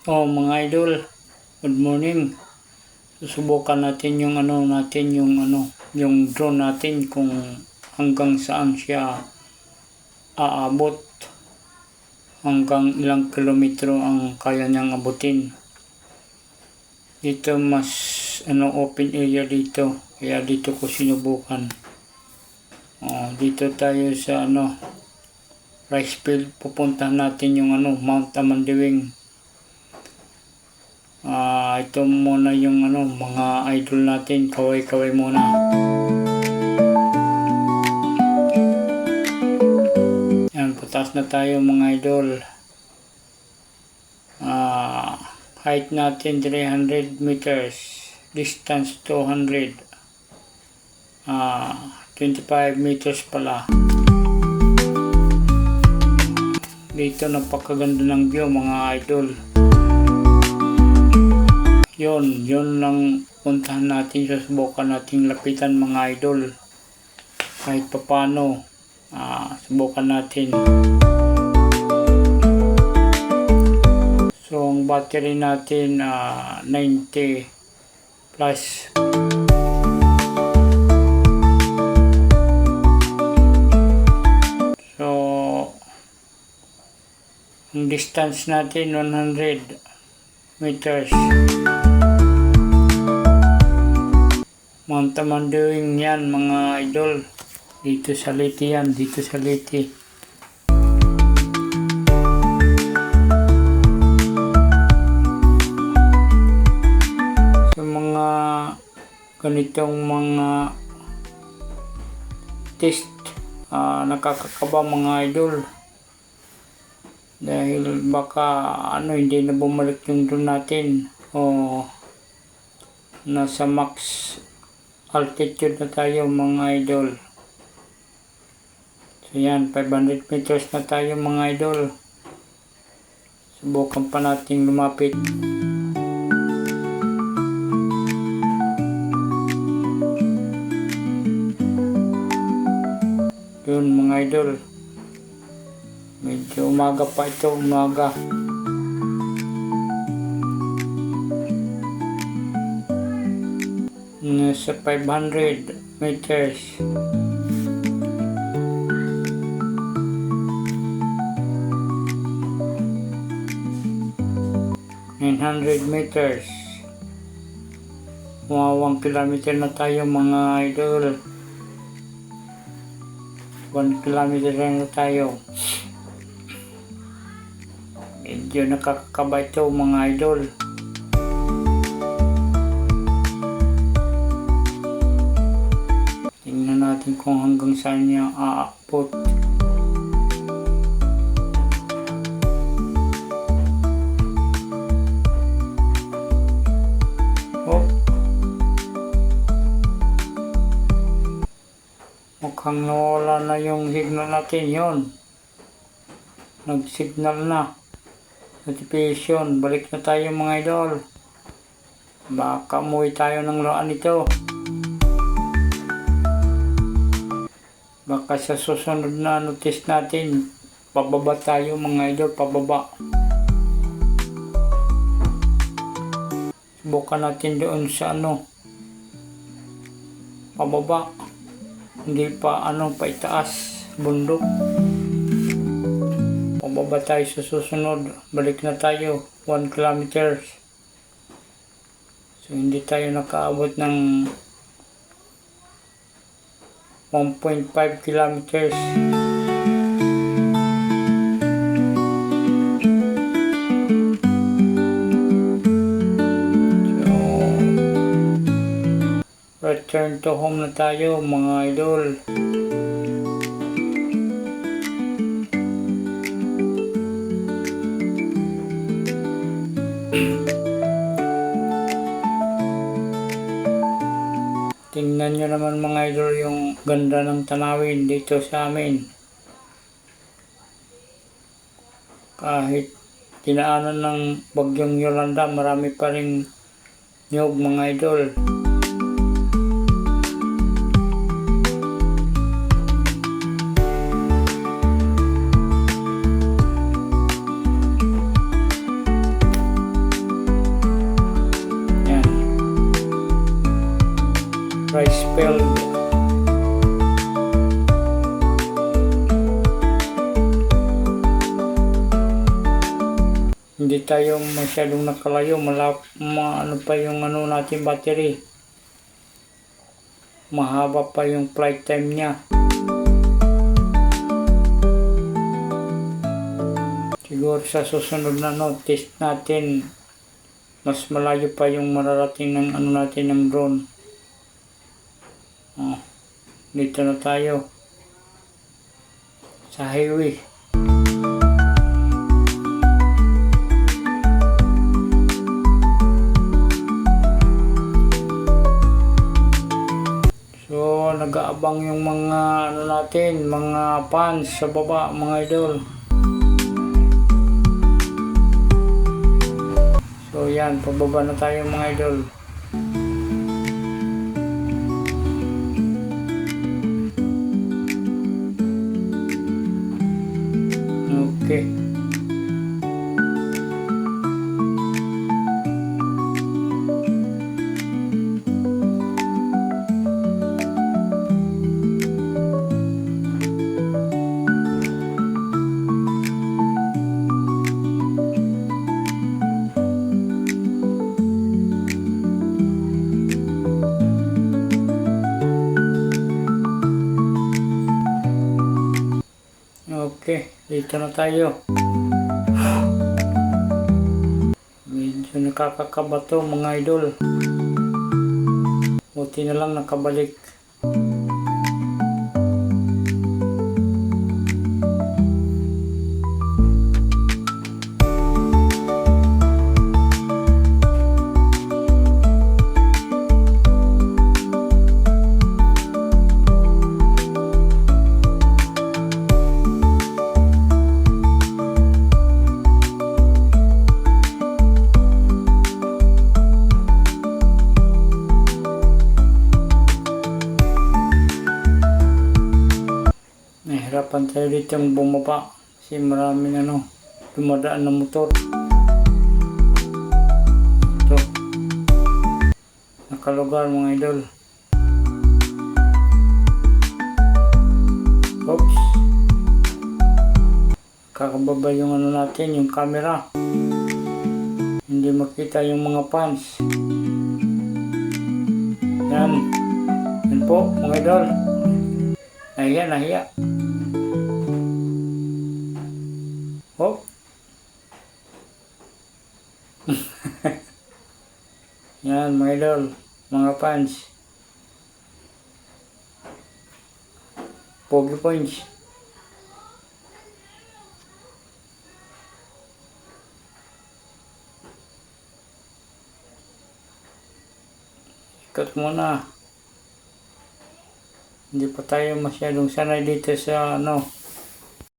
Oh, mga idol, good morning. Susubukan natin yung yung drone natin kung hanggang saan siya aabot. Hanggang ilang kilometro ang kaya niyang abutin. Dito mas open area dito. Kaya dito ko sinubukan. Dito tayo sa rice field. Pupuntahan natin yung Mount Tamandiwing. Ito muna yung mga idol natin, kaway-kaway muna. Yan, pataas na tayo mga idol. Height natin 300 meters, distance 200, 25 meters pala. Dito napakaganda ng view mga idol. Yun lang puntahan natin, susubukan natin lapitan mga idol. Kahit papano, subukan natin. So ang battery natin 90 plus. So ang distance natin 100 meters. Mount Tamandiwing yan mga idol. Dito sa Leyte yan, dito sa Leyte. So mga ganitong mga test, nakakakaba mga idol. Dahil baka hindi na bumalik yung drone natin o nasa max altitude na tayo mga idol. So yan, 500 meters na tayo mga idol. Subukan pa natin lumapit. Yun mga idol. Medyo umaga pa ito, umaga. Nasa 500 meters. Meters. Mga 1 kilometer na tayo mga idol. 1 kilometer na tayo. Medyo nakakakaba ito mga idol. Tingnan natin kung hanggang saan niya aabot. Mukhang nawala na yung signal natin. Yun, nag-signal na. Notification. Balik na tayo mga idol. Baka umuwi tayo ng laan ito. Baka sa susunod na notice natin, pababa tayo mga idol, pababa. Subukan natin doon sa pababa. Hindi pa pa itaas, bundok. Pababa tayo sa susunod. Balik na tayo 1 kilometers. So hindi tayo nakaabot ng 1.5 kilometers. Return to home na tayo mga idol. Tingnan nyo naman mga idol yung ganda ng tanawin dito sa amin. Kahit dinaanan ng bagyong Yolanda, marami pa rin niyog mga idol. rice field. Hindi tayo masyadong nakalayo, ano pa yung ano natin battery. Mahaba pa yung flight time niya. Siguro sa susunod na test natin, mas malayo pa yung mararating ng ano natin ng drone. Dito na tayo sa highway. So nag-aabang yung mga ano natin, mga fans sa baba, mga idol. So yan, pababa na tayo mga idol. Okay. Okay, dito na tayo. Medyo nakakakaba to mga idol. Buti na lang nakabalik. Nahirapan tayo dito yung bumaba kasi maraming dumadaan na motor. Ito, nakalugar mga idol. Oops, kakababa yung natin, yung camera. Hindi makita yung mga fans. Yan po mga idol. Nahiya. Oh. Yan mga idol, mga fans. Pogi points. Ikat muna. Hindi pa tayo masyadong sanay dito sa